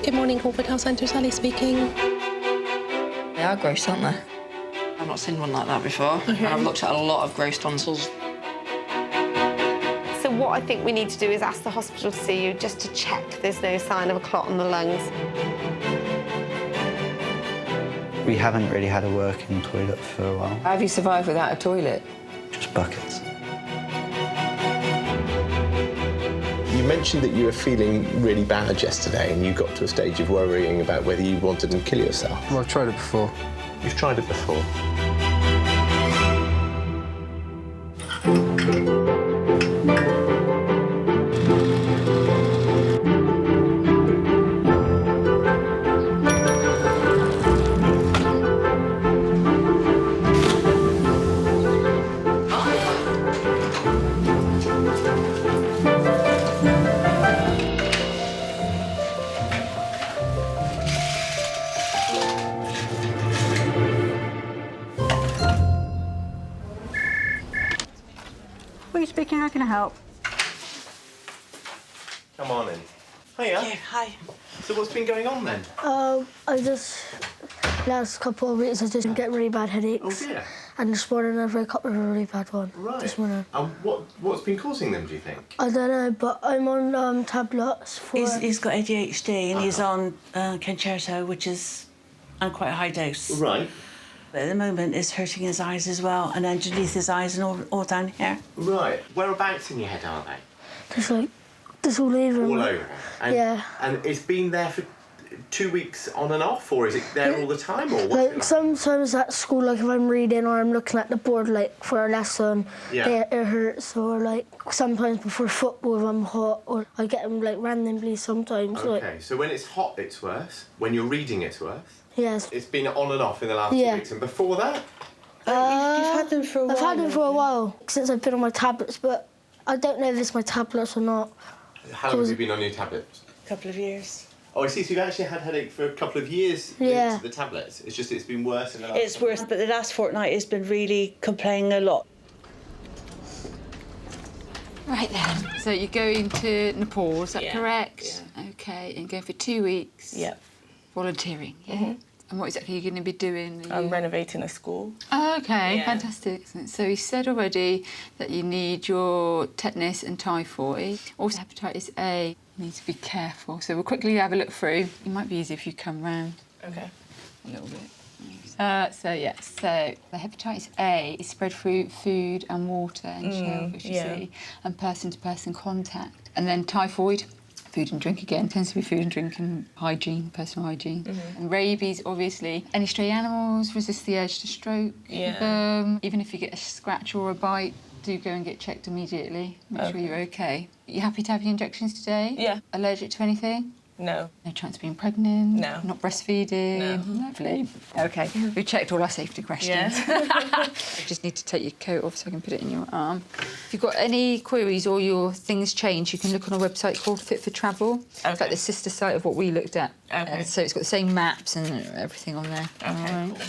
Good morning, Corporate Health Centre, Sally speaking. They are gross, aren't they? I've not seen one like that before. Okay. And I've looked at a lot of gross tonsils. So what I think we need to do is ask the hospital to see you just to check there's no sign of a clot on the lungs. We haven't really had a working toilet for a while. How have you survived without a toilet? Just buckets. You mentioned that you were feeling really bad yesterday and you got to a stage of worrying about whether you wanted to kill yourself. Well, I've tried it before. You've tried it before. Were you speaking? How can I help? Come on in. Hiya. Yeah, hi. So what's been going on then? Last couple of weeks I've just been getting really bad headaches. Oh dear. And this morning I woke up with a really bad one. Right. This morning. And what's been causing them, do you think? I don't know, but I'm on tablets for... He's got ADHD and he's on concerto, which is on quite a high dose. Right. But at the moment, it's hurting his eyes as well, and underneath his eyes and all down here. Right. Whereabouts in your head are they? Just like, just all over. All over. And, Yeah. And it's been there for 2 weeks on and off, or is it there all the time, or what's it Like, sometimes at school, like, if I'm reading or I'm looking at the board, like, for a lesson, Yeah. it hurts. Or, like, sometimes before football, if I'm hot, or I get them, like, randomly sometimes. Okay, Like, so when it's hot, it's worse. When you're reading, it's worse. yes. It's been on and off in the last 2 Yeah. weeks, and before that? You've had them for a while. I've had them for a while, since I've been on my tablets, but I don't know if it's my tablets or not. How long have you been on your tablets? A couple of years. Oh, I see. So you've actually had headache for a couple of years Yeah. linked to the tablets. It's just it's been worse in the last. It's worse, but the last fortnight has been really complaining a lot. Right then. So you're going to Nepal, is that Yeah, correct? Yeah. Okay, and going for 2 weeks. Yep. Volunteering, yeah. And what exactly are you going to be doing? I'm renovating a school. Oh, okay, Yeah. fantastic. So you said already that you need your tetanus and typhoid. Also hepatitis A, you need to be careful. So we'll quickly have a look through. It might be easy if you come round Okay. a little bit. So the hepatitis A is spread through food and water and shellfish, you see, and person-to-person contact. And then typhoid, food and drink again, tends to be food and drink and hygiene, personal hygiene. And rabies, obviously. Any stray animals resist the urge to stroke. Yeah. Even if you get a scratch or a bite, do go and get checked immediately. Make sure you're okay. You happy to have your injections today? Yeah. Allergic to anything? No. No chance of being pregnant? No. Not breastfeeding? No. Lovely. OK, we've checked all our safety questions. Yeah. You just need to take your coat off so I can put it in your arm. If you've got any queries or your things change, you can look on a website called Fit for Travel. Okay. It's like the sister site of what we looked at. Okay. So it's got the same maps and everything on there. Okay, All right. cool.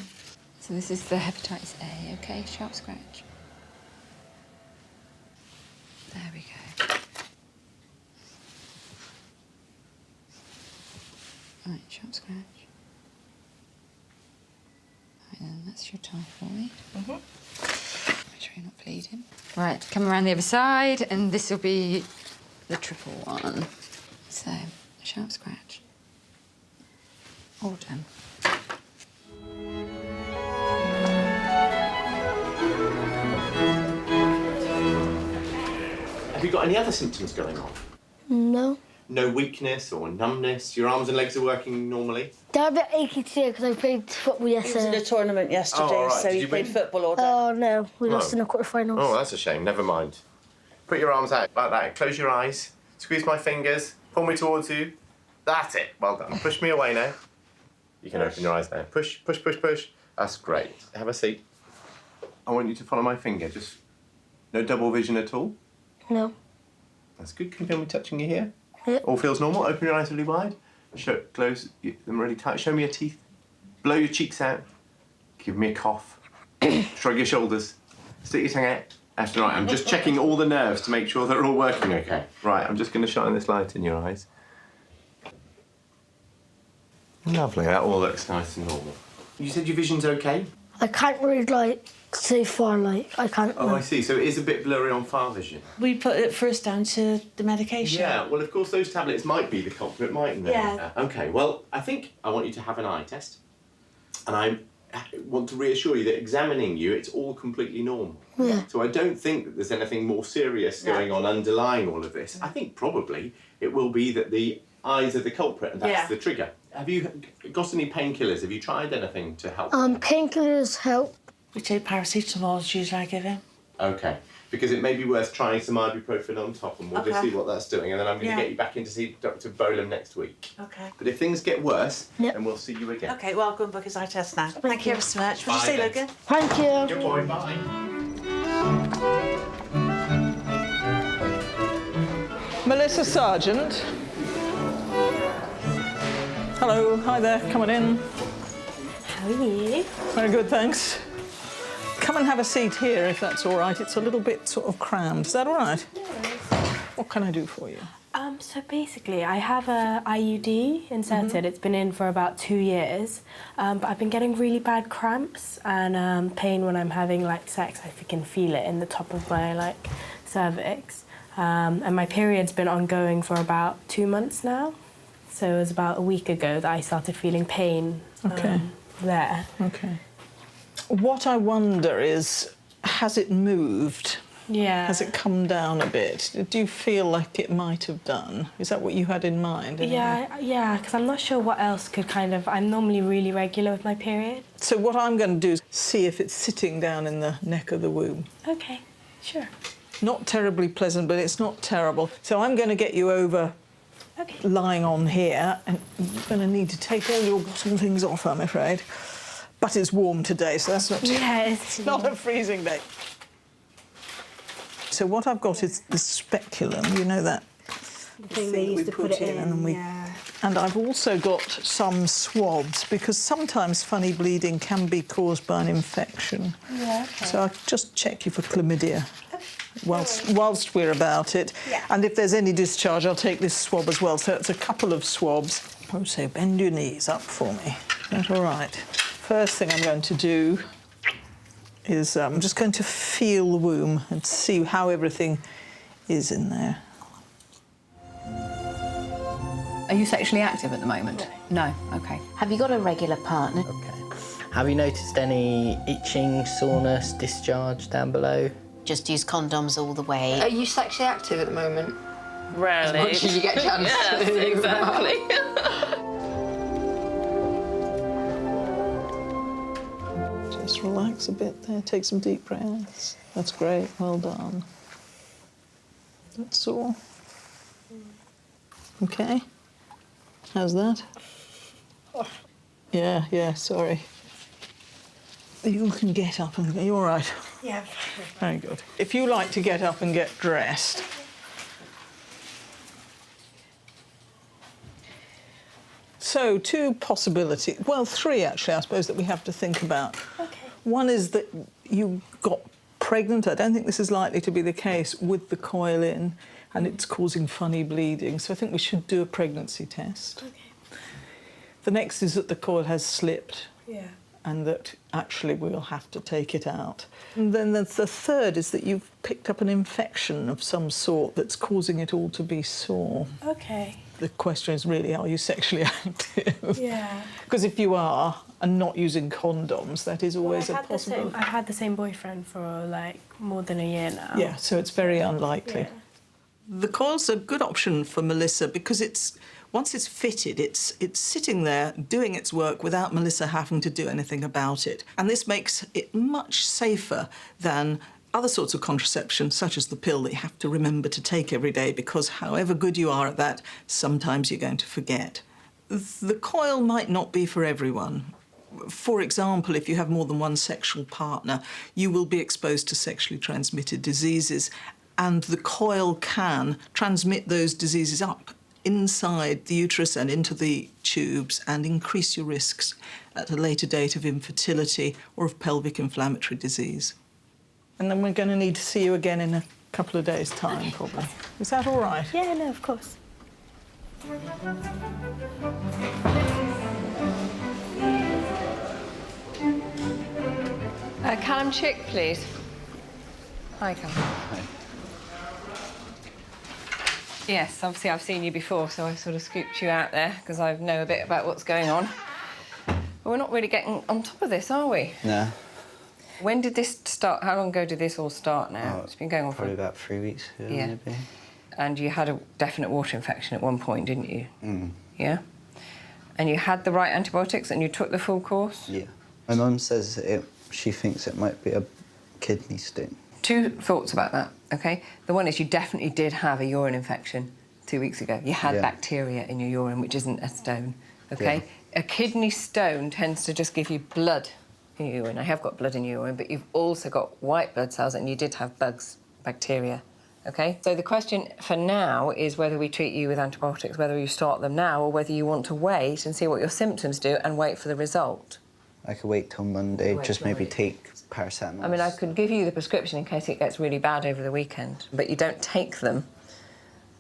So this is the hepatitis A, OK? Sharp scratch. There we go. Right, sharp scratch. Right, then that's your typhoid. Make sure you're not bleeding. Right, come around the other side, and this will be the triple one. So, a sharp scratch. All done. Have you got any other symptoms going on? No. No weakness or numbness? Your arms and legs are working normally? They're a bit achy today because I played football He was in yesterday. a tournament yesterday, Oh, all right. so Did he you played win? football all day. Oh, no. We lost Oh. in the quarterfinals. Oh, that's a shame. Never mind. Put your arms out like that. Close your eyes. Squeeze my fingers. Pull me towards you. That's it. Well done. Push me away now. You can open your eyes now. Push, push, push, push. That's great. Have a seat. I want you to follow my finger. Just no double vision at all. No. That's good. Can you feel me touching you here? Yep. All feels normal. Open your eyes really wide. Close them really tight. Show me your teeth. Blow your cheeks out. Give me a cough. Shrug your shoulders. Stick your tongue out. That's right. I'm just checking all the nerves to make sure they're all working okay. Right, I'm just going to shine this light in your eyes. Lovely, that all looks nice and normal. You said your vision's okay? I can't really, like, see far, like, I can't... Oh, I see. So it is a bit blurry on far vision. We put it first down to the medication. Yeah, well, of course, those tablets might be the culprit, mightn't they? Yeah. OK, well, I think I want you to have an eye test. And I want to reassure you that examining you, it's all completely normal. Yeah. So I don't think that there's anything more serious going on underlying all of this. I think probably it will be that the eyes are the culprit and that's the trigger. Have you got any painkillers? Have you tried anything to help? Painkillers help. We take paracetamol is usually I give him. OK, because it may be worth trying some ibuprofen on top and we'll just see what that's doing and then I'm going to get you back in to see Dr Bolam next week. OK. But if things get worse, then we'll see you again. OK, well, I'll go and book his eye test now. Thank you ever so much. What did you say, Logan? Thank you. Good boy, bye. Melissa Sargent. Hello, hi there, come on in. How are you? Very good, thanks. Come and have a seat here if that's all right. It's a little bit sort of crammed. Is that all right? What can I do for you? So basically, I have a IUD inserted. It's been in for about 2 years, but I've been getting really bad cramps and pain when I'm having like sex. I can feel it in the top of my like cervix, and my period's been ongoing for about 2 months now. So it was about a week ago that I started feeling pain there. Okay. What I wonder is, has it moved? Yeah. Has it come down a bit? Do you feel like it might have done? Is that what you had in mind? Anyway? Yeah, because I'm not sure what else could kind of... I'm normally really regular with my period. So what I'm going to do is see if it's sitting down in the neck of the womb. OK, sure. Not terribly pleasant, but it's not terrible. So I'm going to get you over lying on here, and you're going to need to take all your bottom things off, I'm afraid. But it's warm today, so that's not it's not a freezing day. So what I've got is the speculum, you know that thing they used to put it in, and I've also got some swabs, because sometimes funny bleeding can be caused by an infection. Yeah, okay. So I'll just check you for chlamydia whilst we're about it. Yeah. And if there's any discharge, I'll take this swab as well. So it's a couple of swabs. Oh, so bend your knees up for me. Is that all right? First thing I'm going to do is I'm just going to feel the womb and see how everything is in there. Are you sexually active at the moment? No. OK. Have you got a regular partner? Okay. Have you noticed any itching, soreness, discharge down below? Just use condoms all the way. Are you sexually active at the moment? Rarely. As much as you get a chance to. Yes, exactly. Just relax a bit there, take some deep breaths. That's great, well done. That's all. OK. How's that? Yeah, sorry. You can get up and... You're all right? Yeah. Very good. If you like to get up and get dressed... So, 2 possibilities, well, 3 actually, I suppose, that we have to think about. OK. One is that you got pregnant. I don't think this is likely to be the case with the coil in, and it's causing funny bleeding. So I think we should do a pregnancy test. OK. The next is that the coil has slipped. Yeah. And that actually we'll have to take it out. And then the third is that you've picked up an infection of some sort that's causing it all to be sore. OK. The question is really, are you sexually active? Yeah. Because if you are, and not using condoms, that is always a possibility. I've had the same boyfriend for, like, more than a year now. Yeah, so it's very unlikely. Yeah. The coil's a good option for Melissa because once it's fitted, it's sitting there doing its work without Melissa having to do anything about it. And this makes it much safer than other sorts of contraception, such as the pill that you have to remember to take every day, because however good you are at that, sometimes you're going to forget. The coil might not be for everyone. For example, if you have more than one sexual partner, you will be exposed to sexually transmitted diseases, and the coil can transmit those diseases up inside the uterus and into the tubes and increase your risks at a later date of infertility or of pelvic inflammatory disease. And then we're going to need to see you again in a couple of days' time, probably. Is that all right? Yeah, no, of course. Callum Chick, please. Hi, Callum. Hi. Yes, obviously I've seen you before, so I've sort of scooped you out there because I know a bit about what's going on. But we're not really getting on top of this, are we? No. When did this start? How long ago did this all start now? It's been going on probably about 3 weeks ago, maybe. And you had a definite water infection at one point, didn't you? Mm. Yeah? And you had the right antibiotics and you took the full course? Yeah. My mum says she thinks it might be a kidney stone. 2 thoughts about that, OK? The one is you definitely did have a urine infection 2 weeks ago. You had bacteria in your urine, which isn't a stone, OK? Yeah. A kidney stone tends to just give you blood in your urine. I have got blood in your urine, but you've also got white blood cells and you did have bugs, bacteria, OK? So the question for now is whether we treat you with antibiotics, whether you start them now or whether you want to wait and see what your symptoms do and wait for the result. I could wait till Monday, just maybe take paracetamol. I mean, I could give you the prescription in case it gets really bad over the weekend, but you don't take them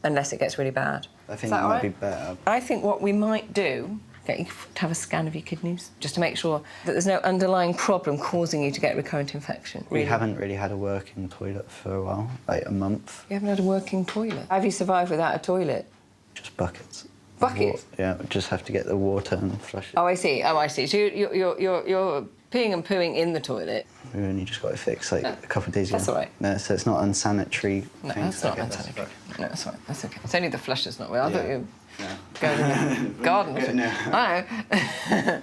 unless it gets really bad. I think it might be better. I think what we might do, get you to have a scan of your kidneys, just to make sure that there's no underlying problem causing you to get recurrent infection. We haven't really had a working toilet for a while, like a month. You haven't had a working toilet? Have you survived without a toilet? Just buckets. Buckets? Yeah, just have to get the water and flush it. Oh, I see. Oh, I see. So you're peeing and pooing in the toilet? We only just got it fixed like a couple of days ago. That's all right. No, so it's not unsanitary. No, that's not unsanitary. No, that's all right. That's OK. It's only the flush that's not well. I thought you were going in the garden or something. No. I know.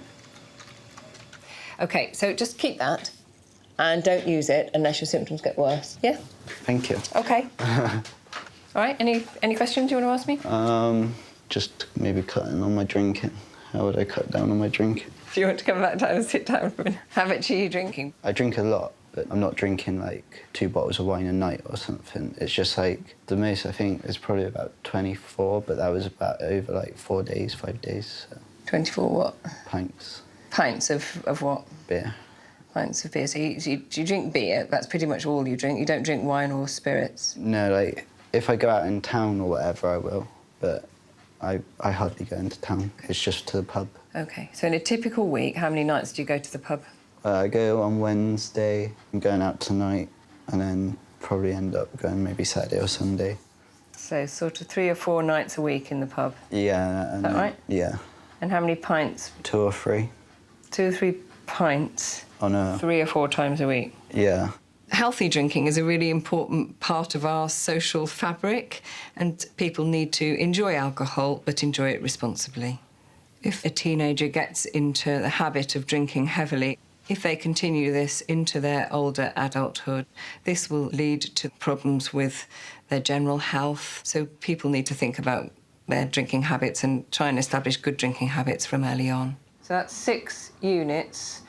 OK, so just keep that and don't use it unless your symptoms get worse. Yeah? Thank you. OK. All right, any questions you want to ask me? Just maybe cutting on my drinking. How would I cut down on my drinking? Do you want to come back down and sit down for a minute? How much are you drinking? I drink a lot, but I'm not drinking like 2 bottles of wine a night or something. It's just like, the most I think is probably about 24, but that was about over like 4 days, 5 days. So. 24 what? Pints. Pints of what? Beer. Pints of beer. So you drink beer, that's pretty much all you drink. You don't drink wine or spirits? No, like, if I go out in town or whatever, I will, but I hardly go into town. It's just to the pub. OK. So in a typical week, how many nights do you go to the pub? I go on Wednesday, I'm going out tonight, and then probably end up going maybe Saturday or Sunday. So sort of 3 or 4 nights a week in the pub? Yeah. Is that right? Yeah. And how many pints? 2 or 3. 2 or 3 pints? On a... 3 or 4 times a week? Yeah. Healthy drinking is a really important part of our social fabric, and people need to enjoy alcohol, but enjoy it responsibly. If a teenager gets into the habit of drinking heavily, if they continue this into their older adulthood, this will lead to problems with their general health. So people need to think about their drinking habits and try and establish good drinking habits from early on. So that's 6 units.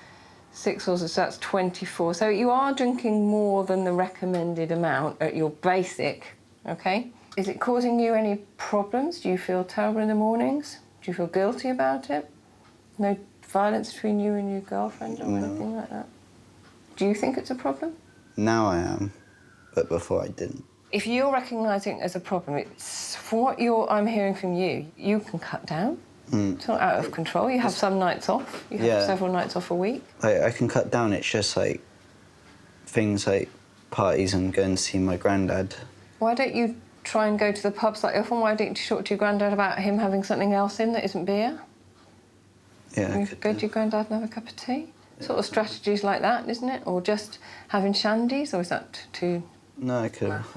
6 also, so that's 24. So you are drinking more than the recommended amount at your basic, OK? Is it causing you any problems? Do you feel terrible in the mornings? Do you feel guilty about it? No violence between you and your girlfriend or anything like that? Do you think it's a problem? Now I am, but before I didn't. If you're recognising it as a problem, it's, from what I'm hearing from you, you can cut down. It's not out of control. You have some nights off. You have several nights off a week. I can cut down. It's just like things like parties and going to see my granddad. Why don't you try and go to the pub slightly often? Why don't you talk to your granddad about him having something else in that isn't beer? Yeah, you go to your granddad and have a cup of tea? Sort of strategies like that, isn't it? Or just having shandies, or is that too... No,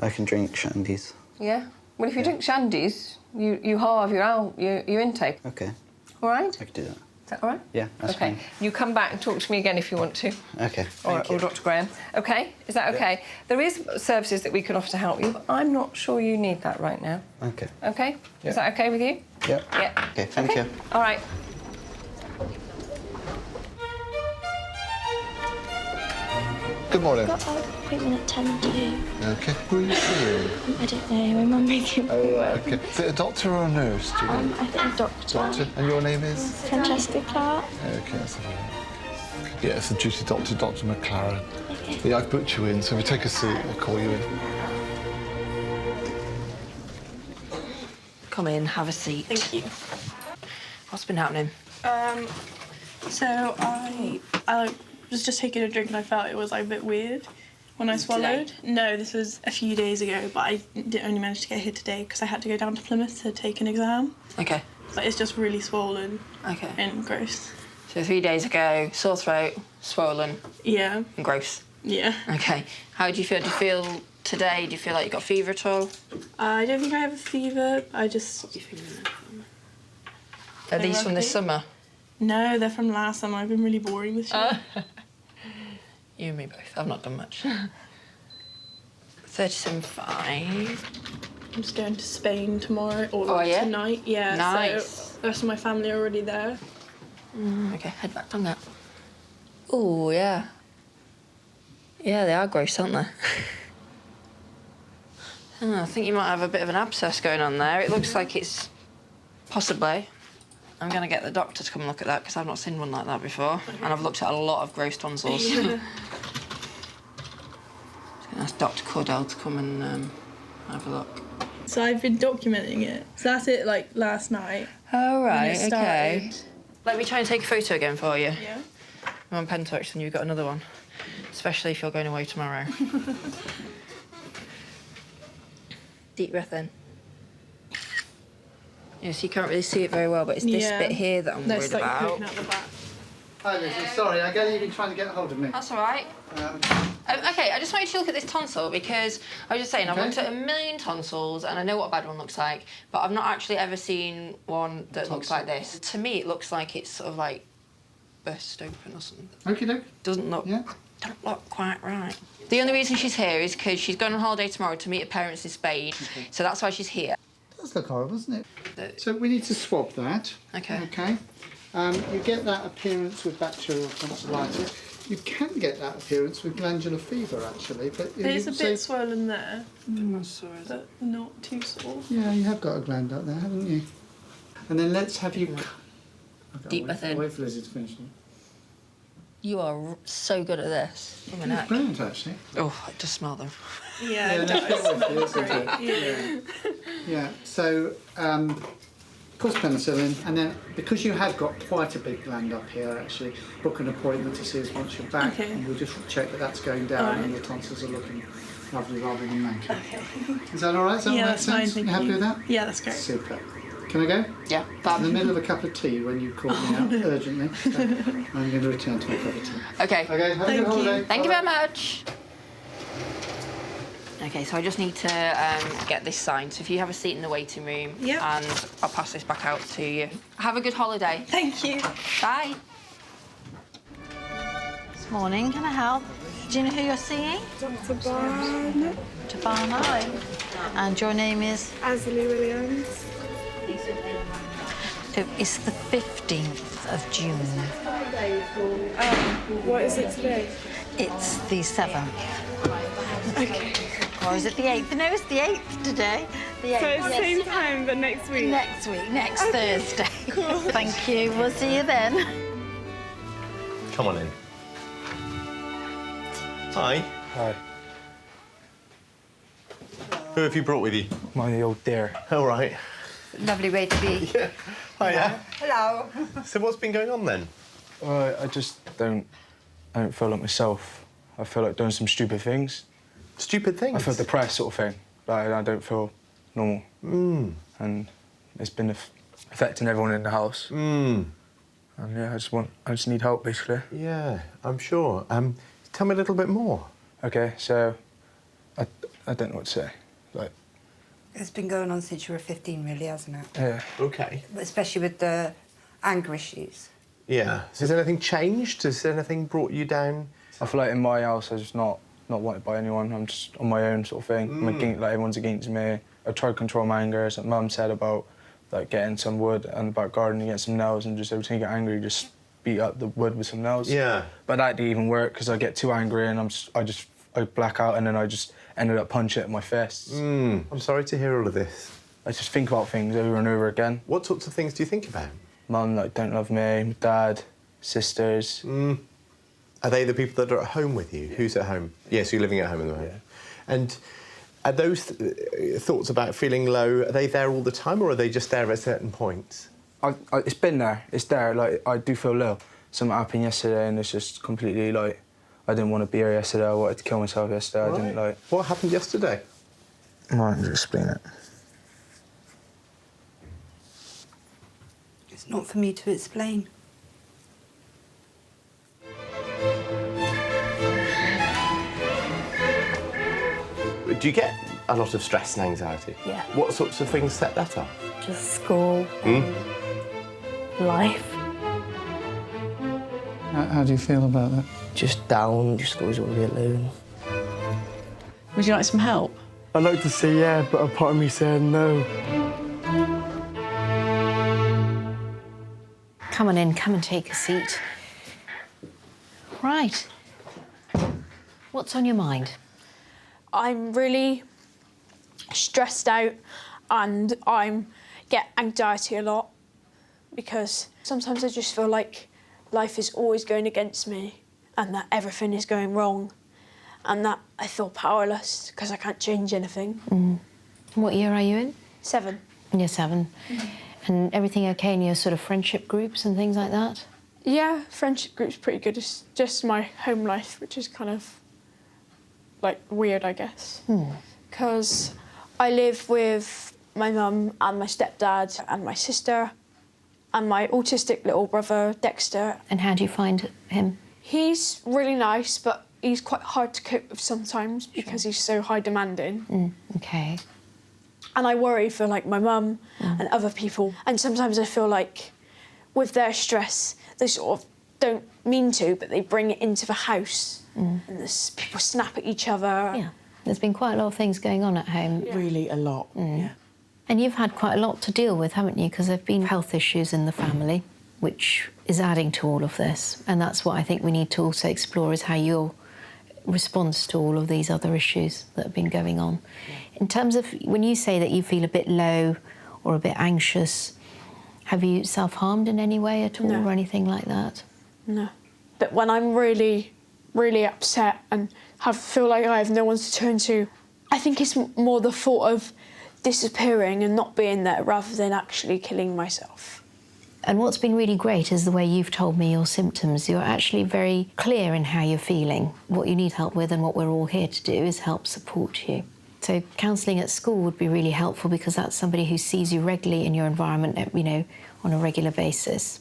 I can drink shandies. Yeah? Well, if you drink shandies, you halve your intake. OK. All right? I could do that. Is that all right? Yeah, that's fine. You come back and talk to me again if you want to. OK, or Dr. Graham. OK? Is that OK? Yeah. There is services that we can offer to help you, but I'm not sure you need that right now. OK. OK? Yeah. Is that OK with you? Yeah. Yeah. OK, thank you. All right. Good morning. I've got an appointment at 10 too. OK. Who are you seeing? I don't know. My mum made the appointment. Oh, right. OK. Is it a doctor or a nurse, do you know? I think a doctor. Doctor. And your name is? Francesca Clark. OK, let's have a look. Yeah, it's the duty doctor, Dr. McLaren. Okay. Yeah, I've booked you in, so if you take a seat, I'll call you in. Come in, have a seat. Thank you. What's been happening? So I was just taking a drink and I felt it was like a bit weird when I swallowed. Today? No, this was a few days ago, but I only managed to get here today because I had to go down to Plymouth to take an exam. Okay. But it's just really swollen. Okay. And gross. So 3 days ago, sore throat, swollen. Yeah. And gross. Yeah. Okay. How do you feel? Do you feel today? Do you feel like you got a fever at all? I don't think I have a fever. I just. Are these from this summer? No, they're from last summer. I've been really boring this year. You and me both. I've not done much. 37.5. I'm just going to Spain tomorrow or Oh, yeah? tonight. Yeah. Nice. So the rest of my family are already there. Okay, head back on that. Oh, yeah. Yeah, they are gross, aren't they? I think you might have a bit of an abscess going on there. It looks like it's possibly. I'm going to get the doctor to come and look at that because I've not seen one like that before. Okay. And I've looked at a lot of gross tonsils. Yeah. Just going to ask Dr. Cordell to come and have a look. So I've been documenting it. So that's it, like, last night. Oh, right, when it okay. started. Let me try and take a photo again for you. Yeah. I'm on pen touch and you've got another one. Especially if you're going away tomorrow. Deep breath in. Yes, you can't really see it very well, but it's this bit here that I'm worried like about. poking out the back. Hi, Lizzie. Sorry, I get you've been trying to get hold of me. That's all right. Okay, I just want you to look at this tonsil because I was just saying, I've looked at a million tonsils and I know what a bad one looks like, but I've not actually ever seen one that looks like this. To me, it looks like it's sort of like burst open or something. Okie doke. Doesn't look quite right. The only reason she's here is because she's going on holiday tomorrow to meet her parents in Spain, so that's why she's here. It does look horrible, doesn't it? So we need to swab that. Okay. Okay. You get that appearance with bacterial tonsillitis. You can get that appearance with glandular fever, actually, but It's a bit swollen there. Not sore, is but not too sore. Yeah, you have got a gland up there, haven't you? And then let's have you. Deep breath in. Wait for Lizzie to finish. You are so good at this. Oh, my neck. Brilliant, actually. Oh, I just smell them. Yeah, it that's does. good with you, isn't it? Yeah. So, of course, penicillin, and then because you have got quite a big gland up here, actually, book an appointment to see us once you're back, and we'll just check that that's going down and your tonsils are looking lovely rather than manky. Okay. Is that all right? Does that Yeah, make that's sense? fine, thank you happy you. with that? Yeah, that's great. Super. Can I go? Yeah. In the middle of a cup of tea when you called me out urgently. So I'm going to return to my cup of tea. Okay. Okay, have a good holiday. Thank you very much. Okay, so I just need to get this signed. So if you have a seat in the waiting room, and I'll pass this back out to you. Have a good holiday. Thank you. Bye. This morning, can I help? Do you know who you're seeing? Dr. Barnett. Dr. Barnett. And your name is? Asley Williams. So it's the 15th of June. What is it today? It's the 7th. Okay. Or is it the 8th? No, it's the 8th today. The 8th. So it's the same time, but next week? Next week, next Okay. Thursday. Cool. Thank you. We'll see you then. Come on in. Hi. Hi. Who have you brought with you? My old dear. All right. Lovely way to be. Yeah. Hiya. Hello. So what's been going on then? I just don't feel like myself. I feel like doing some stupid things. Stupid things? I feel depressed, sort of thing. Like, I don't feel normal. And it's been affecting everyone in the house. And yeah, I just need help, basically. Yeah, I'm sure. Tell me a little bit more. Okay, so I don't know what to say. Like, It's been going on since you were 15, really, hasn't it? yeah. Okay. Especially with the anger issues. Yeah. So has anything changed? Has anything brought you down? I feel like in my house, I'm just not wanted by anyone. I'm just on my own, sort of thing. Like everyone's against me. I try to control my anger. As Mum said about like getting some wood and about gardening, get some nails, and just every time you get angry, just beat up the wood with some nails. Yeah. But that didn't even work because I get too angry and I black out, and then I just ended up punching it in my fists. I'm sorry to hear all of this. I just think about things over and over again. What sorts of things do you think about? Mum like don't love me. My dad, sisters. Are they the people that are at home with you? Who's at home? Yeah, so you're living at home at the moment. Yeah. And Are those thoughts about feeling low, are they there all the time, or are they just there at certain points? It's been there. It's there. Like, I do feel low. Something happened yesterday, and it's just completely like I didn't want to be here yesterday. I wanted to kill myself yesterday. Right. I didn't like. What happened yesterday? I might just explain it. It's not for me to explain. Do you get a lot of stress and anxiety? Yeah. What sorts of things set that up? Just school, life. How do you feel about that? Just down, just always want to be alone. Would you like some help? I'd like to say yeah, but a part of me said no. Come on in, come and take a seat. Right. What's on your mind? I'm really stressed out and I get anxiety a lot because sometimes I just feel like life is always going against me and that everything is going wrong and that I feel powerless because I can't change anything. What year are you in? 7. Year 7. And everything okay in your sort of friendship groups and things like that? Yeah, friendship group's pretty good. It's just my home life, which is kind of like weird, I guess. Because I live with my mum and my stepdad and my sister and my autistic little brother, Dexter. And how do you find him? He's really nice, but he's quite hard to cope with sometimes because he's so high demanding. Okay. And I worry for like my mum and other people. And sometimes I feel like with their stress, they sort of don't mean to, but they bring it into the house. And there's people snap at each other. Yeah. There's been quite a lot of things going on at home. Really a lot, yeah. And you've had quite a lot to deal with, haven't you? Because there have been health issues in the family, which is adding to all of this. And that's what I think we need to also explore, is how your response to all of these other issues that have been going on. In terms of when you say that you feel a bit low or a bit anxious, have you self-harmed in any way at all or anything like that? No. But when I'm really upset and feel like I have no one to turn to, I think it's more the thought of disappearing and not being there rather than actually killing myself. And what's been really great is the way you've told me your symptoms. You're actually very clear in how you're feeling, what you need help with, and what we're all here to do is help support you. So counselling at school would be really helpful because that's somebody who sees you regularly in your environment, you know, on a regular basis.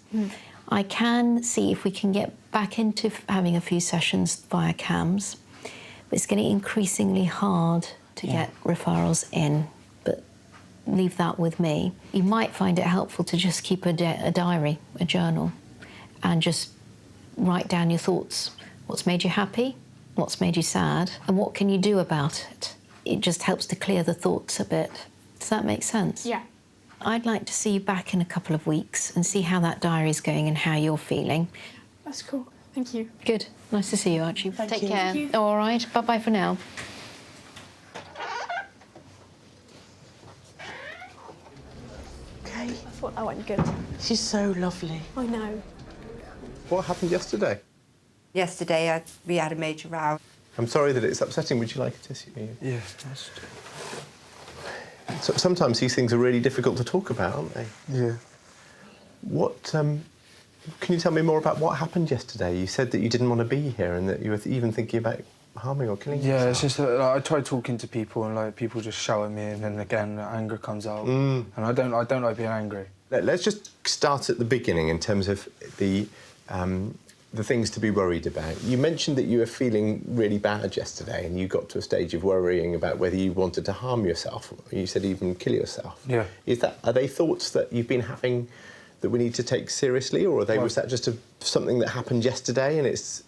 I can see if we can get back into having a few sessions via CAMS, but it's getting increasingly hard to get referrals in, but leave that with me. You might find it helpful to just keep a diary, a journal, and just write down your thoughts. What's made you happy? What's made you sad? And what can you do about it? It just helps to clear the thoughts a bit. Does that make sense? Yeah. I'd like to see you back in a couple of weeks and see how that diary's going and how you're feeling. That's cool. Thank you. Good. Nice to see you, Archie. Take you. care. Thank you. All right. Bye-bye for now. Okay. I thought that went good. She's so lovely. I know. What happened yesterday? Yesterday, we had a major row. I'm sorry that it's upsetting. Would you like a tissue? Yeah. So sometimes these things are really difficult to talk about, aren't they? Yeah. What, can you tell me more about what happened yesterday? You said that you didn't want to be here and that you were even thinking about harming or killing yourself. Yeah, it's just that I tried talking to people and like people just shout at me, and then again anger comes out, and I don't like being angry. Let's just start at the beginning in terms of the things to be worried about. You mentioned that you were feeling really bad yesterday and you got to a stage of worrying about whether you wanted to harm yourself. You said even kill yourself. Yeah. Are they thoughts that you've been having that we need to take seriously, or was that just something that happened yesterday and it's,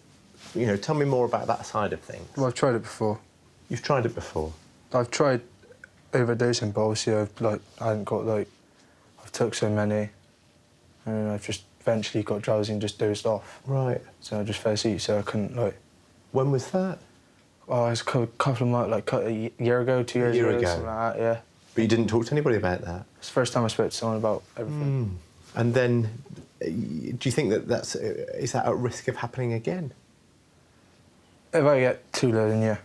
you know, tell me more about that side of things. Well, I've tried it before. You've tried it before? I've tried overdosing, but obviously I've took so many and I've just eventually got drowsy and just dozed off. Right. So I just fell asleep, so I couldn't, like... When was that? Oh, it was a couple of months, like a year ago, 2 years ago. Something like that, yeah. But you didn't talk to anybody about that? It's the first time I spoke to someone about everything. And then, do you think that is that at risk of happening again? If I get too low, then yeah.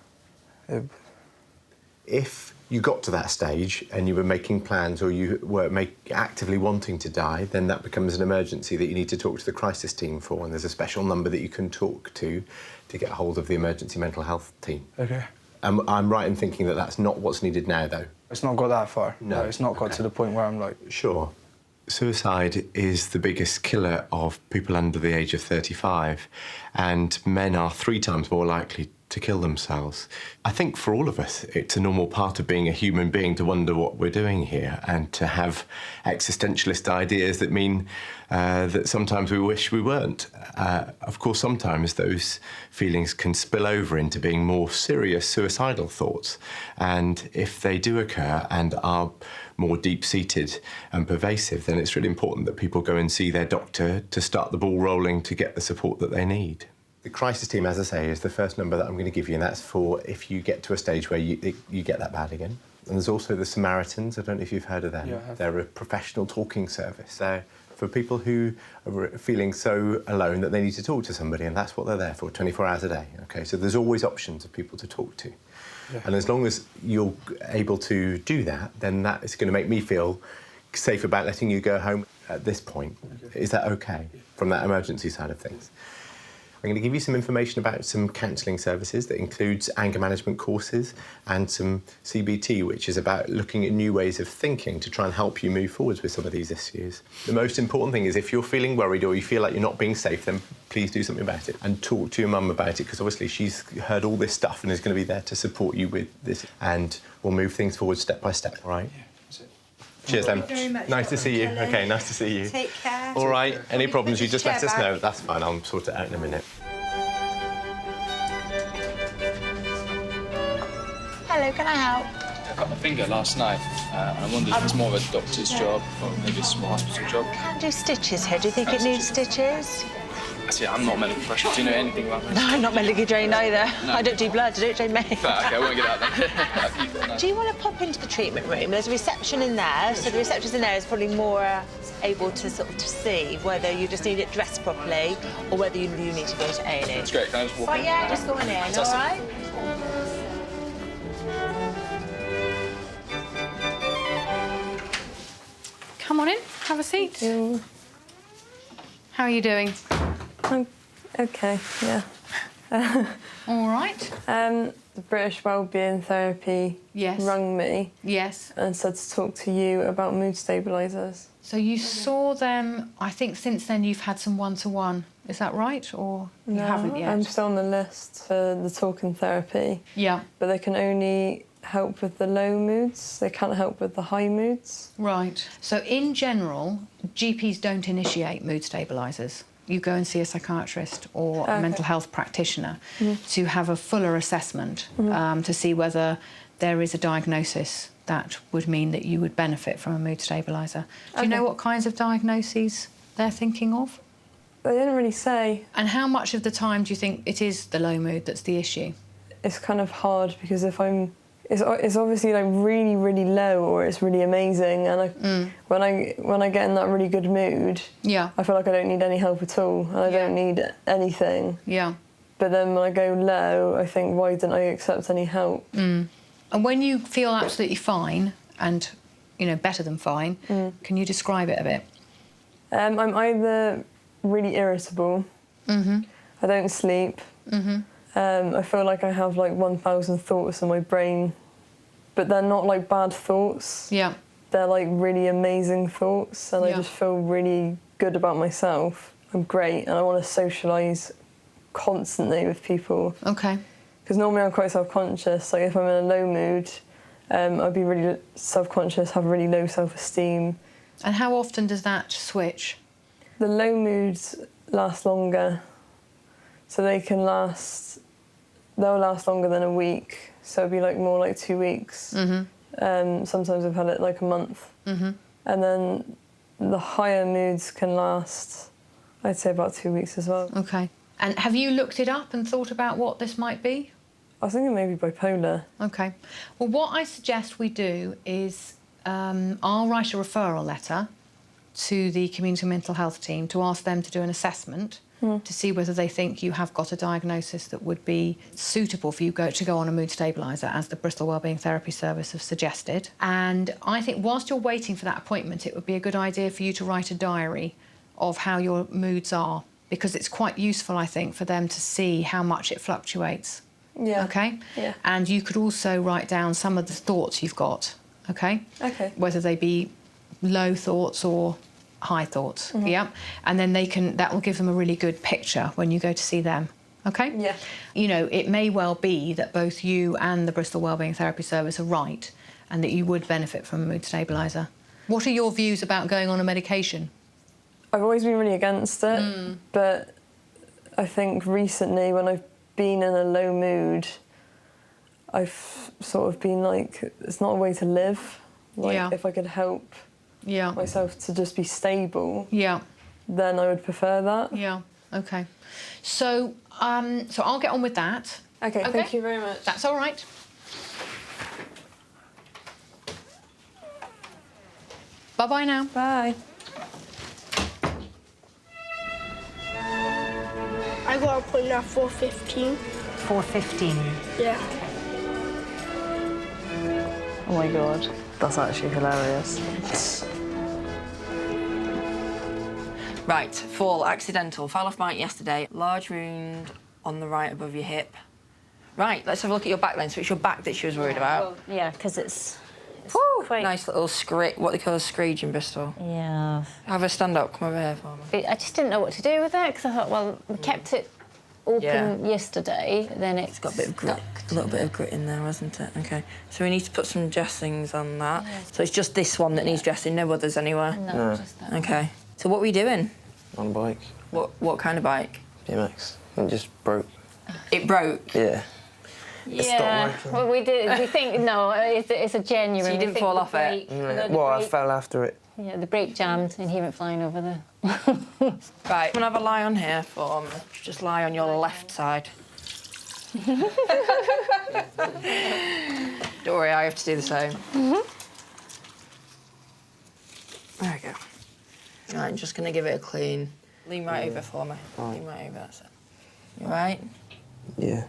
If you got to that stage and you were making plans or you were actively wanting to die, then that becomes an emergency that you need to talk to the crisis team for, and there's a special number that you can talk to get hold of the emergency mental health team. OK. I'm right in thinking that that's not what's needed now, though? It's not got that far. No. It's not got to the point where I'm like... Sure. Suicide is the biggest killer of people under the age of 35, and men are 3 times more likely to kill themselves. I think for all of us, it's a normal part of being a human being to wonder what we're doing here and to have existentialist ideas that mean that sometimes we wish we weren't. Of course, sometimes those feelings can spill over into being more serious suicidal thoughts. And if they do occur and are more deep-seated and pervasive, then it's really important that people go and see their doctor to start the ball rolling to get the support that they need. The crisis team, as I say, is the first number that I'm going to give you, and that's for if you get to a stage where you get that bad again. And there's also the Samaritans. I don't know if you've heard of them. Yeah, I have. They're a professional talking service. They're for people who are feeling so alone that they need to talk to somebody, and that's what they're there for, 24 hours a day. OK, so there's always options of people to talk to. Yeah. And as long as you're able to do that, then that is going to make me feel safe about letting you go home at this point. Okay. Is that OK, from that emergency side of things? I'm going to give you some information about some counselling services that includes anger management courses and some CBT, which is about looking at new ways of thinking to try and help you move forwards with some of these issues. The most important thing is if you're feeling worried or you feel like you're not being safe, then please do something about it and talk to your mum about it, because obviously she's heard all this stuff and is going to be there to support you with this, and we'll move things forward step by step, all right? Yeah. Cheers, then. Thank you very much. Nice to see you. OK, nice to see you. Take care. All right, any problems, you just let us back. know. That's fine, I'll sort it out in a minute. Hello, can I help? I cut my finger last night, and I wondered if it's more of a doctor's job or maybe a small hospital job. Can do stitches here. Do you think it needs stitches? See, I'm not a medical professional. Do you know anything about this? No, I'm not medically trained either. No. I don't do blood, I don't do me. OK, I won't get out then. Do you want to pop into the treatment room? There's a reception in there, so the receptionist in there is probably more able to sort of to see whether you just need it dressed properly or whether you need to go to A&E. That's great. Can I just walk in? Yeah, just go in, all right? Come on in, have a seat. How are you doing? I'm OK, yeah. All right. The British Wellbeing Therapy rang me and said to talk to you about mood stabilisers. So you saw them, I think since then you've had some one-to-one, is that right? Or you haven't yet? I'm still on the list for the talking therapy. Yeah. But they can only help with the low moods. They can't help with the high moods. Right. So in general, GPs don't initiate mood stabilisers. You go and see a psychiatrist or a mental health practitioner to have a fuller assessment to see whether there is a diagnosis that would mean that you would benefit from a mood stabiliser. Do you know what kinds of diagnoses they're thinking of? They didn't really say. And how much of the time do you think it is the low mood that's the issue? It's kind of hard because if I'm... It's obviously like really, really low or it's really amazing, and when I get in that really good mood, I feel like I don't need any help at all, and I don't need anything. Yeah. But then when I go low, I think, why didn't I accept any help? And when you feel absolutely fine, and you know better than fine, can you describe it a bit? I'm either really irritable. I don't sleep. I feel like I have like 1,000 thoughts in my brain, but they're not like bad thoughts. Yeah. They're like really amazing thoughts, and I just feel really good about myself. I'm great, and I want to socialise constantly with people. Okay. Because normally I'm quite self-conscious. Like if I'm in a low mood, I'd be really self-conscious, have really low self-esteem. And how often does that switch? The low moods last longer. So they can last, they'll last longer than a week. So it'd be like more like 2 weeks. Sometimes I've had it like a month. And then the higher moods can last, I'd say about 2 weeks as well. Okay. And have you looked it up and thought about what this might be? I was thinking maybe bipolar. Okay. Well, what I suggest we do is I'll write a referral letter to the community mental health team to ask them to do an assessment to see whether they think you have got a diagnosis that would be suitable for you to go on a mood stabiliser, as the Bristol Wellbeing Therapy Service have suggested. And I think whilst you're waiting for that appointment, it would be a good idea for you to write a diary of how your moods are, because it's quite useful, I think, for them to see how much it fluctuates. Yeah. Okay? Yeah. And you could also write down some of the thoughts you've got, okay? Okay. Whether they be low thoughts or high thoughts, yeah? And then that will give them a really good picture when you go to see them, okay? Yeah. You know, it may well be that both you and the Bristol Wellbeing Therapy Service are right and that you would benefit from a mood stabiliser. What are your views about going on a medication? I've always been really against it, but I think recently when I've been in a low mood, I've sort of been like, it's not a way to live. Like, if I could help myself to just be stable, then I would prefer that. Yeah, okay. So, so I'll get on with that. Okay, thank you very much. That's all right. Bye-bye now. Bye. I got an appointment at 4:15. 4:15? Yeah. Oh my God, that's actually hilarious. Right, fall, accidental, fell off bike yesterday, large wound on the right above your hip. Right, let's have a look at your back then. So it's your back that she was worried about. Well, yeah, because it's quite... Nice little what they call a screech in Bristol. Yeah. Have her stand up, come over here for me. I just didn't know what to do with it, because I thought, well, we kept it open yesterday, then it's got a bit of grit, a little bit of grit in there, hasn't it? Okay, so we need to put some dressings on that. So it's just this one that needs dressing, no others anywhere? No, just that. Okay, so what were you doing? On a bike. What kind of bike? BMX. It just broke. It broke? Yeah. Yeah, well, we think, no, it's a genuine... So you didn't fall off it? Well, I fell after it. Yeah, the brake jammed and he went flying over there. Right, I'm gonna have a lie on here for me. Just lie on your left side. Don't worry, I have to do the same. There we go. Right, I'm just gonna give it a clean. Lean right over for me. Lean right over, that's it. You all right? Yeah.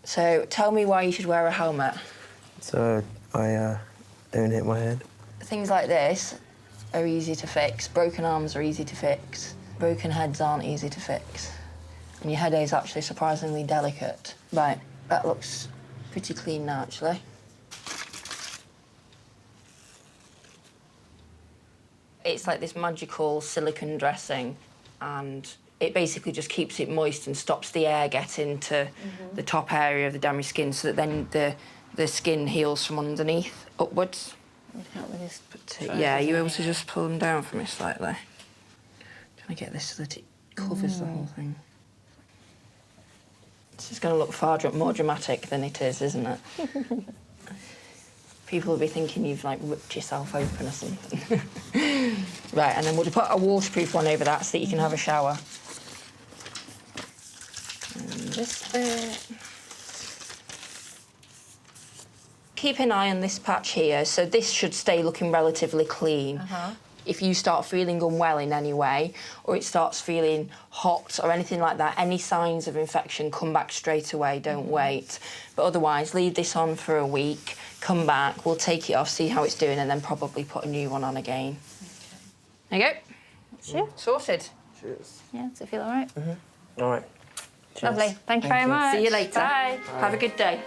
So, tell me why you should wear a helmet. So I don't hit my head. Things like this are easy to fix. Broken arms are easy to fix. Broken heads aren't easy to fix. And your head is actually surprisingly delicate. Right, that looks pretty clean now, actually. It's like this magical silicone dressing, and it basically just keeps it moist and stops the air getting to the top area of the damaged skin, so that then the skin heals from underneath upwards. Help with this. Yeah, are you able to just pull them down for me slightly? Trying to get this so that it covers the whole thing. This is going to look far more dramatic than it is, isn't it? People will be thinking you've, like, ripped yourself open or something. Right, and then we'll put a waterproof one over that so that you can have a shower. And this bit. Keep an eye on this patch here. So this should stay looking relatively clean. If you start feeling unwell in any way, or it starts feeling hot or anything like that, any signs of infection, come back straight away, don't wait. But otherwise, leave this on for a week, come back, we'll take it off, see how it's doing, and then probably put a new one on again. There you go. Sure. Sorted. Cheers. Yeah, does it feel all right? All right. Cheers. Lovely. Thank you very much. See you later. Bye. Have a good day.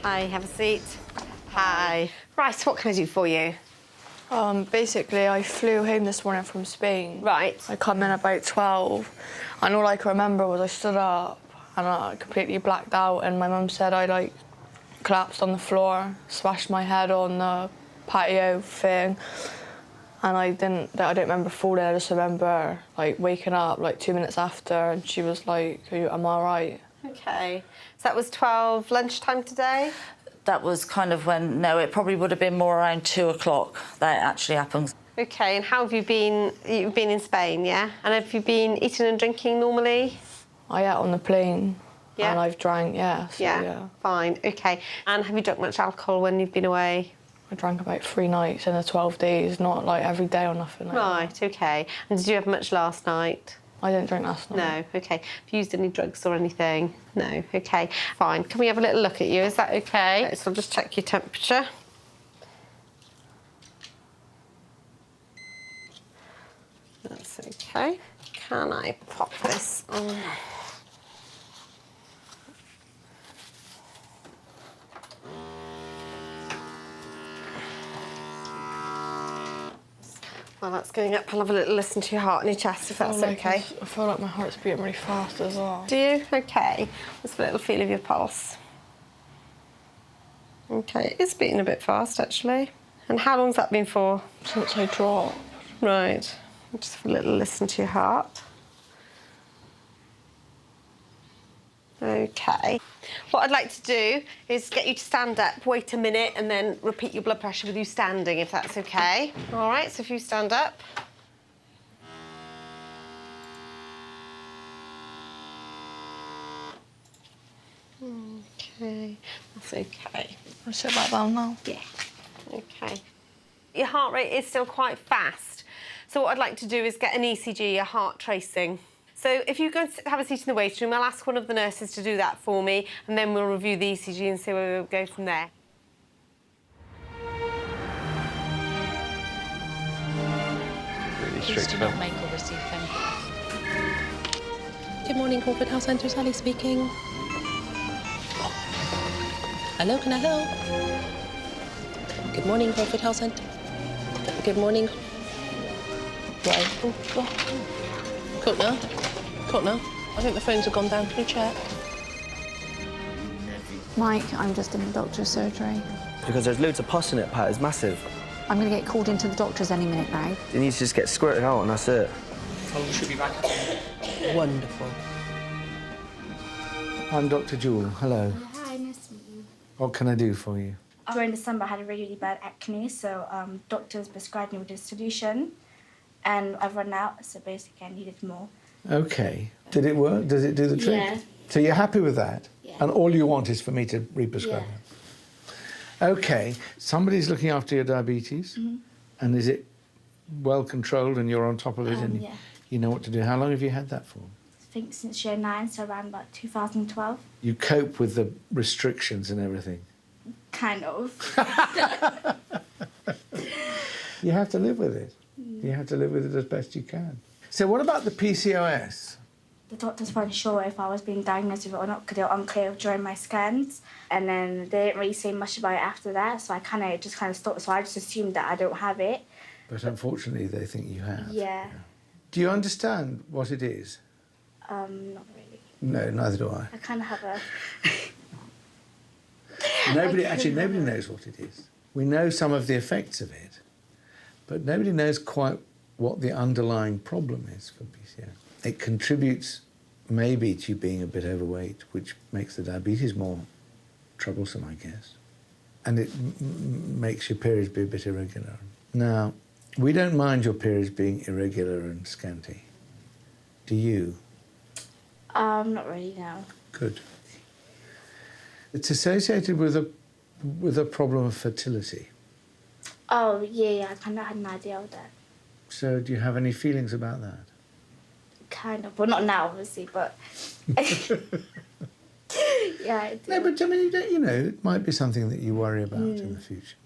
Hi, have a seat. Hi. Right, what can I do for you? Basically, I flew home this morning from Spain. Right. I come in about 12, and all I can remember was I stood up and I completely blacked out, and my mum said I, like, collapsed on the floor, smashed my head on the patio thing, and I don't remember falling. I just remember, like, waking up, like, 2 minutes after, and she was like, am I all right? Okay. So that was 12 lunchtime today? That was kind of when, no, it probably would have been more around 2 o'clock that it actually happened. Okay, and how have you been? You've been in Spain, yeah? And have you been eating and drinking normally? I ate on the plane. Yeah. And I've drank, yeah. So, Yeah. Fine. Okay. And have you drunk much alcohol when you've been away? I drank about 3 nights in the 12 days, not like every day or nothing like Right. Okay. And did you have much last night? I didn't drink last night. No. Okay. Have you used any drugs or anything? No. Okay. Fine. Can we have a little look at you? Is that okay? So I'll just check your temperature. That's okay. Can I pop this on? While that's going up, I'll have a little listen to your heart and your chest, if that's okay. I feel like my heart's beating really fast as well. Do you? Okay. Let's have a little feel of your pulse. Okay, it's beating a bit fast, actually. And how long's that been for? Since I dropped. Right. Just have a little listen to your heart. Okay. What I'd like to do is get you to stand up, wait a minute, and then repeat your blood pressure with you standing, if that's okay. All right, so if you stand up. Okay, that's okay. I'll sit back down now. Yeah. Okay. Your heart rate is still quite fast. So what I'd like to do is get an ECG, a heart tracing. So if you go and have a seat in the waiting room, I'll ask one of the nurses to do that for me, and then we'll review the ECG and see where we'll go from there. Really Please strict do film. not make or receive phone. Good morning, Corporate Health Centre. Sally speaking. Hello, can I help? Good morning, Corporate Health Centre. Good morning. Right. Cook now. Cook now. I think the phones have gone down. Can you check? Mike, I'm just in the doctor's surgery. Because there's loads of pus in it, Pat. It's massive. I'm going to get called into the doctors any minute now. It needs to just get squirted out and that's it. Oh, we should be back. Wonderful. I'm Dr. Jewell. Hello. Hi, nice to meet you. What can I do for you? During December, I had a really bad acne, so doctors prescribed me with a solution, and I've run out, so basically I needed more. Okay. Did it work? Does it do the trick? Yeah. So you're happy with that? Yeah. And all you want is for me to re-prescribe it? Okay. Somebody's looking after your diabetes, and is it well controlled and you're on top of it and Yeah. you know what to do? How long have you had that for? I think since year 9, so around about 2012. You cope with the restrictions and everything? Kind of. You have to live with it. You have to live with it as best you can. So what about the PCOS? The doctors weren't sure if I was being diagnosed with it or not because they were unclear during my scans, and then they didn't really say much about it after that, so I just stopped. So I just assumed that I don't have it. But unfortunately, they think you have. Yeah. Do you understand what it is? Not really. No, neither do I. I kind of have a... Nobody knows what it is. We know some of the effects of it, but nobody knows quite what the underlying problem is for PCOS. It contributes maybe to you being a bit overweight, which makes the diabetes more troublesome, I guess. And it makes your periods be a bit irregular. Now, we don't mind your periods being irregular and scanty. Do you? Not really, no. Good. It's associated with a problem of fertility. Oh, yeah, I kind of had an idea of that. So do you have any feelings about that? Kind of. Well, not now, obviously, but... yeah, I do. No, but I mean, it might be something that you worry about in the future.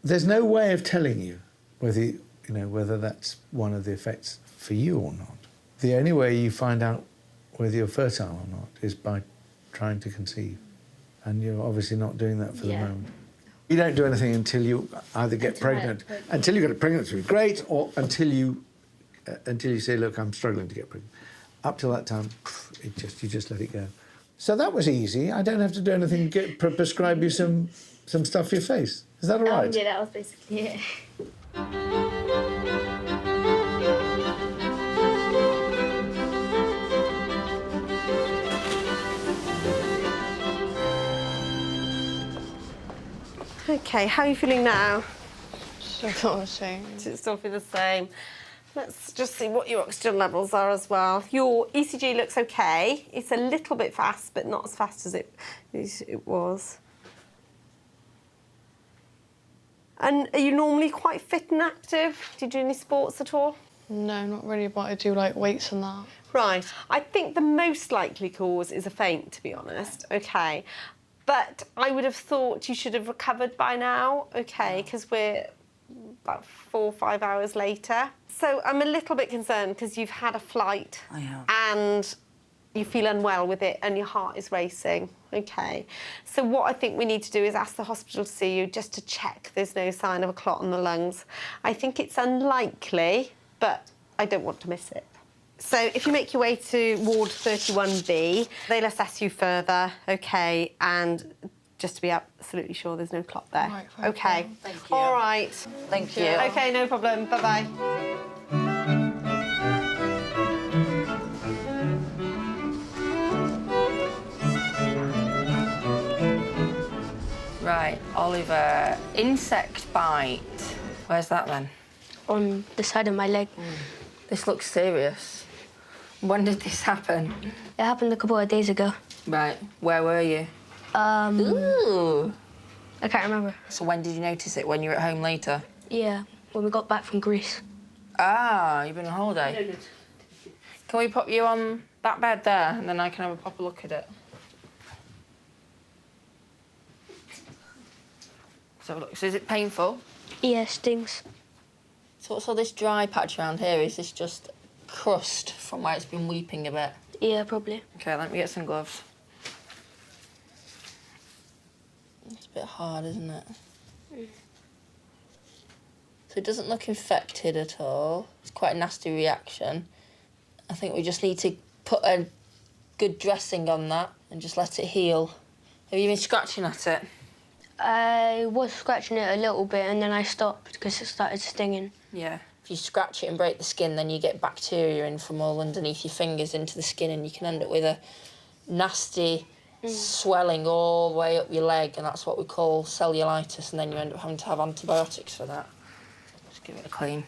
There's no way of telling you whether that's one of the effects for you or not. The only way you find out whether you're fertile or not is by trying to conceive. And you're obviously not doing that for the moment. You don't do anything until you either get pregnant. Until you get a pregnancy, great, or until you say, look, I'm struggling to get pregnant. Up till that time, you just let it go. So that was easy. I don't have to do anything to prescribe you some stuff for your face. Is that all right? Yeah, that was basically it. Okay, how are you feeling now? Still the same. Does it still feel the same? Let's just see what your oxygen levels are as well. Your ECG looks okay. It's a little bit fast, but not as fast as it was. And are you normally quite fit and active? Do you do any sports at all? No, not really, but I do like weights and that. Right. I think the most likely cause is a faint, to be honest. Okay. But I would have thought you should have recovered by now, okay, because we're about 4 or 5 hours later. So I'm a little bit concerned because you've had a flight and you feel unwell with it and your heart is racing. Okay. So what I think we need to do is ask the hospital to see you just to check there's no sign of a clot on the lungs. I think it's unlikely, but I don't want to miss it. So if you make your way to ward 31B, they'll assess you further, okay, and just to be absolutely sure there's no clot there. Right, okay. Thank you. All right. Thank you. Okay, no problem. Bye-bye. Right, Oliver, insect bite. Where's that then? On the side of my leg. This looks serious. When did this happen? It happened a couple of days ago. Right, where were you? Ooh. I can't remember. So when did you notice it? When you were at home later? Yeah, when we got back from Greece. Ah, you've been on holiday? Can we put you on that bed there and then I can have a proper look at it? So look, so is it painful? Yeah, stings. So what's all this dry patch around here? Is this just crust from where it's been weeping a bit? Yeah, probably. Okay, let me get some gloves. It's a bit hard, isn't it? So it doesn't look infected at all. It's quite a nasty reaction. I think we just need to put a good dressing on that and just let it heal. Have you been scratching at it? I was scratching it a little bit and then I stopped because it started stinging. Yeah. If you scratch it and break the skin, then you get bacteria in from all underneath your fingers into the skin and you can end up with a nasty swelling all the way up your leg, and that's what we call cellulitis, and then you end up having to have antibiotics for that. Just give it a clean.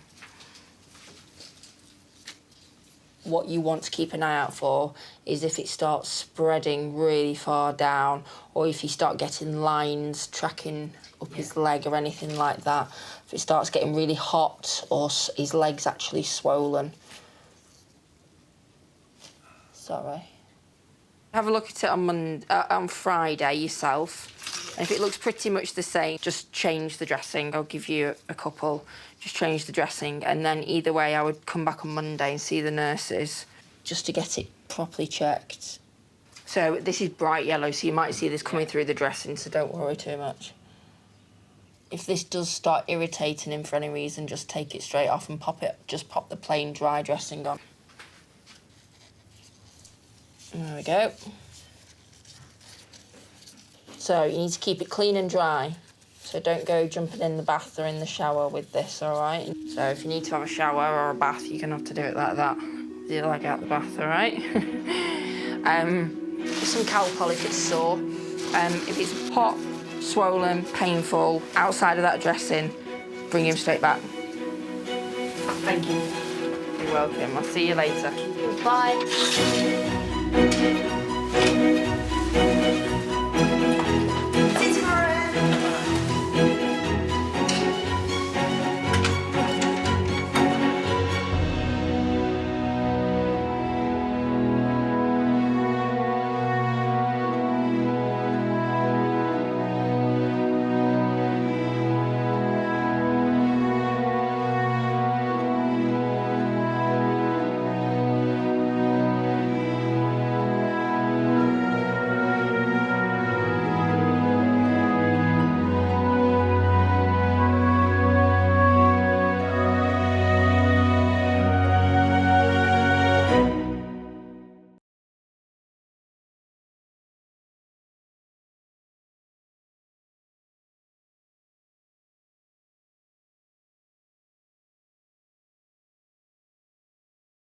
What you want to keep an eye out for is if it starts spreading really far down, or if you start getting lines tracking up his leg or anything like that. If it starts getting really hot or his leg's actually swollen. Sorry. Have a look at it on Friday yourself. And if it looks pretty much the same, just change the dressing. I'll give you a couple. Just change the dressing, and then either way, I would come back on Monday and see the nurses just to get it properly checked. So this is bright yellow, so you might see this coming through the dressing, so don't worry too much. If this does start irritating him for any reason, just take it straight off and just pop the plain dry dressing on. There we go. So you need to keep it clean and dry. So don't go jumping in the bath or in the shower with this, all right? So if you need to have a shower or a bath, you're going to have to do it like that. Do your leg out the bath, all right? Some Calpol if it's sore. If it's hot, swollen, painful, outside of that dressing, bring him straight back. Thank you. You're welcome. I'll see you later. Bye.